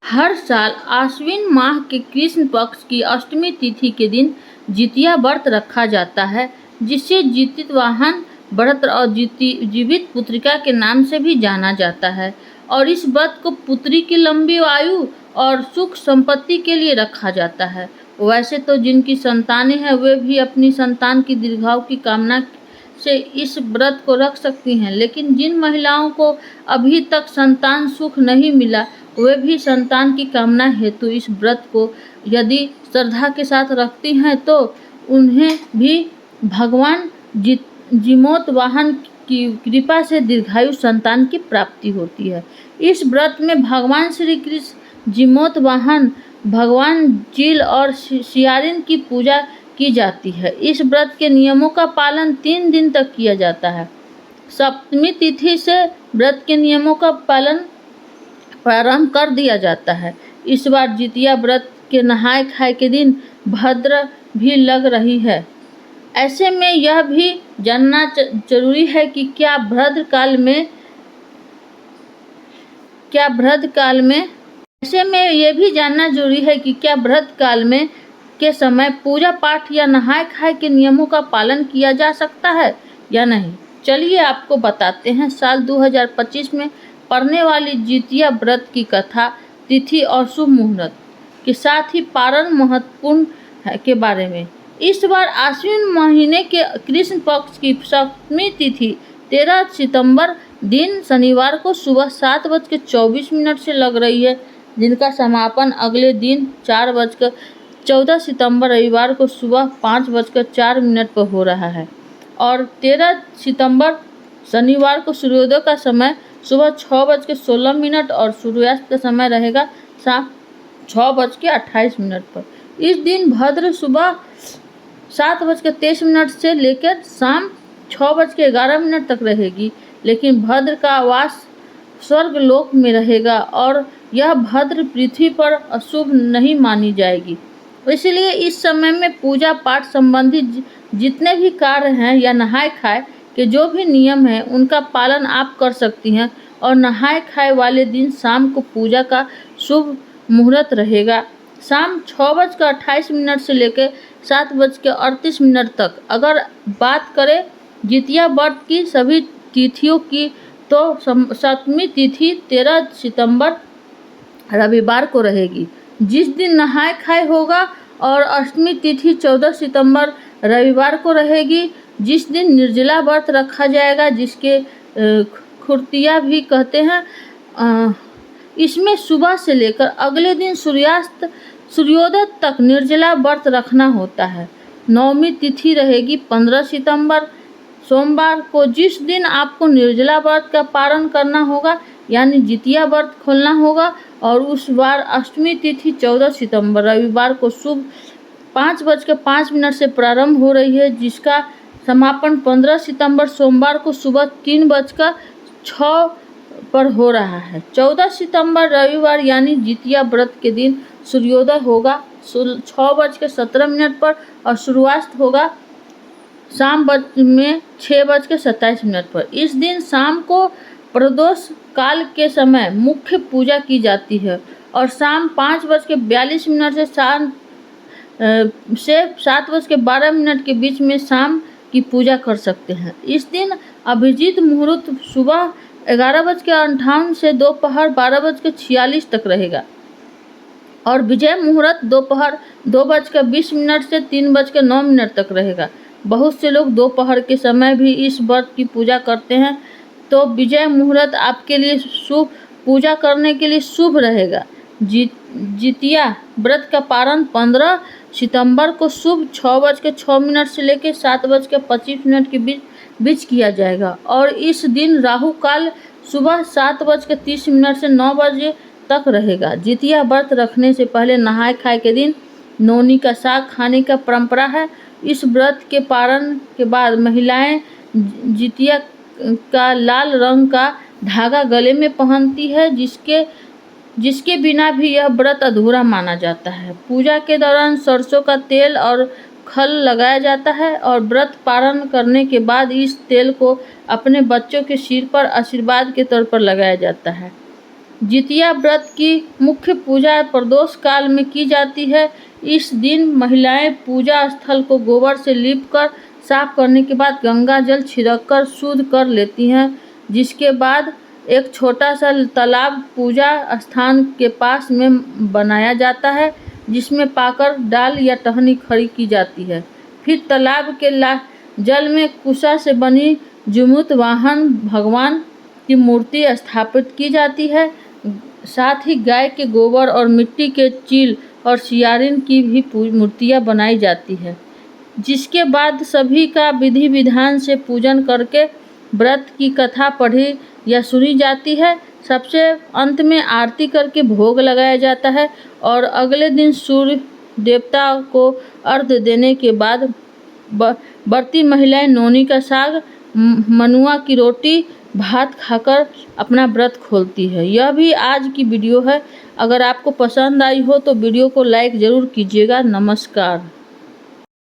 हर साल आश्विन माह के कृष्ण पक्ष की अष्टमी तिथि के दिन जितिया व्रत रखा जाता है, जिसे जितवाहन व्रत और जीवित पुत्रिका के नाम से भी जाना जाता है। और इस व्रत को पुत्री की लंबी आयु और सुख संपत्ति के लिए रखा जाता है। वैसे तो जिनकी संतानें हैं वे भी अपनी संतान की दीर्घायु की कामना से इस व्रत को रख सकती हैं, लेकिन जिन महिलाओं को अभी तक संतान सुख नहीं मिला वे भी संतान की कामना हेतु इस व्रत को यदि श्रद्धा के साथ रखती हैं तो उन्हें भी भगवान जिमोतवाहन की कृपा से दीर्घायु संतान की प्राप्ति होती है। इस व्रत में भगवान श्री कृष्ण जिमोतवाहन, भगवान जील और सियारिन की पूजा की जाती है। इस व्रत के नियमों का पालन 3 दिन तक किया जाता है। सप्तमी तिथि से व्रत के नियमों का पालन प्रारंभ कर दिया जाता है। इस बार जितिया व्रत के नहाय खाए के दिन भद्र भी लग रही है। ऐसे में यह भी जानना जरूरी है कि क्या भद्र काल में के समय पूजा पाठ या नहाय खाए के नियमों का पालन किया जा सकता है या नहीं। चलिए आपको बताते हैं साल 2025 में पड़ने वाली जितिया व्रत की कथा, तिथि और शुभ मुहूर्त के साथ ही पारण महत्वपूर्ण के बारे में। इस बार आश्विन महीने के कृष्ण पक्ष की सप्तमी तिथि 13 सितंबर दिन शनिवार को सुबह 7:24 से लग रही है, जिनका समापन अगले दिन 14 सितंबर रविवार को सुबह 5:04 पर हो रहा है। और 13 सितंबर शनिवार को सूर्योदय का समय सुबह 6:16 और सूर्यास्त का समय रहेगा शाम 6:28 पर। इस दिन भद्र सुबह 7:23 से लेकर शाम 6:11 तक रहेगी, लेकिन भद्र का वास स्वर्ग लोक में रहेगा और यह भद्र पृथ्वी पर अशुभ नहीं मानी जाएगी। इसलिए इस समय में पूजा पाठ संबंधी जितने भी कार्य हैं या नहाय खाए के जो भी नियम हैं उनका पालन आप कर सकती हैं। और नहाय खाए वाले दिन शाम को पूजा का शुभ मुहूर्त रहेगा शाम 6:28 से लेकर 7:38 तक। अगर बात करें जितिया व्रत की सभी तिथियों की तो सप्तमी तिथि 13 सितंबर रविवार को रहेगी, जिस दिन नहाय खाए होगा, और अष्टमी तिथि 14 सितंबर रविवार को रहेगी, जिस दिन निर्जला व्रत रखा जाएगा, जिसके खुर्तिया भी कहते हैं। इसमें सुबह से लेकर अगले दिन सूर्योदय तक निर्जला व्रत रखना होता है। नवमी तिथि रहेगी 15 सितंबर सोमवार को, जिस दिन आपको निर्जला व्रत का पारण करना होगा, यानी जितिया व्रत खोलना होगा। और उस बार अष्टमी तिथि 14 सितंबर रविवार को सुबह 5:05 से प्रारंभ हो रही है, जिसका समापन 15 सितंबर सोमवार को सुबह 3:06 पर हो रहा है। 14 सितंबर रविवार यानी जितिया व्रत के दिन सूर्योदय होगा 6:17 पर और सूर्यास्त होगा शाम में 6:27 पर। इस दिन शाम को प्रदोष काल के समय मुख्य पूजा की जाती है और शाम 5:42 से 7:12 के बीच में शाम की पूजा कर सकते हैं। इस दिन अभिजीत मुहूर्त सुबह 11:58 से दोपहर 12:46 तक रहेगा और विजय मुहूर्त दोपहर 2:20 से 3:09 तक रहेगा। बहुत से लोग दोपहर के समय भी इस व्रत की पूजा करते हैं, तो विजय मुहूर्त आपके लिए शुभ पूजा करने के लिए शुभ रहेगा। जितिया व्रत का पारण 15 सितंबर को सुबह 6:06 से लेकर 7:25 के बीच किया जाएगा और इस दिन राहु काल सुबह 7:30 से 9 बजे तक रहेगा। जितिया व्रत रखने से पहले नहाय खाए के दिन नौनी का साग खाने का परंपरा है। इस व्रत के पारण के बाद महिलाएं जितिया का लाल रंग का धागा गले में पहनती है, जिसके बिना भी यह व्रत अधूरा माना जाता है। पूजा के दौरान सरसों का तेल और खल लगाया जाता है और व्रत पारण करने के बाद इस तेल को अपने बच्चों के सिर पर आशीर्वाद के तौर पर लगाया जाता है। जितिया व्रत की मुख्य पूजा प्रदोष काल में की जाती है। इस दिन महिलाएं पूजा स्थल को गोबर से लीपकर साफ करने के बाद गंगा जल छिड़ककर शुद्ध कर लेती हैं, जिसके बाद एक छोटा सा तालाब पूजा स्थान के पास में बनाया जाता है, जिसमें पाकर डाल या टहनी खड़ी की जाती है। फिर तालाब के जल में कुशा से बनी जुमुत वाहन भगवान की मूर्ति स्थापित की जाती है। साथ ही गाय के गोबर और मिट्टी के चील और सियारिन की भी मूर्तियाँ बनाई जाती है, जिसके बाद सभी का विधि विधान से पूजन करके व्रत की कथा पढ़ी या सुनी जाती है। सबसे अंत में आरती करके भोग लगाया जाता है और अगले दिन सूर्य देवता को अर्घ्य देने के बाद व्रती महिलाएं नौनी का साग, मनुआ की रोटी, भात खाकर अपना व्रत खोलती है। यह भी आज की वीडियो है। अगर आपको पसंद आई हो तो वीडियो को लाइक ज़रूर कीजिएगा। नमस्कार।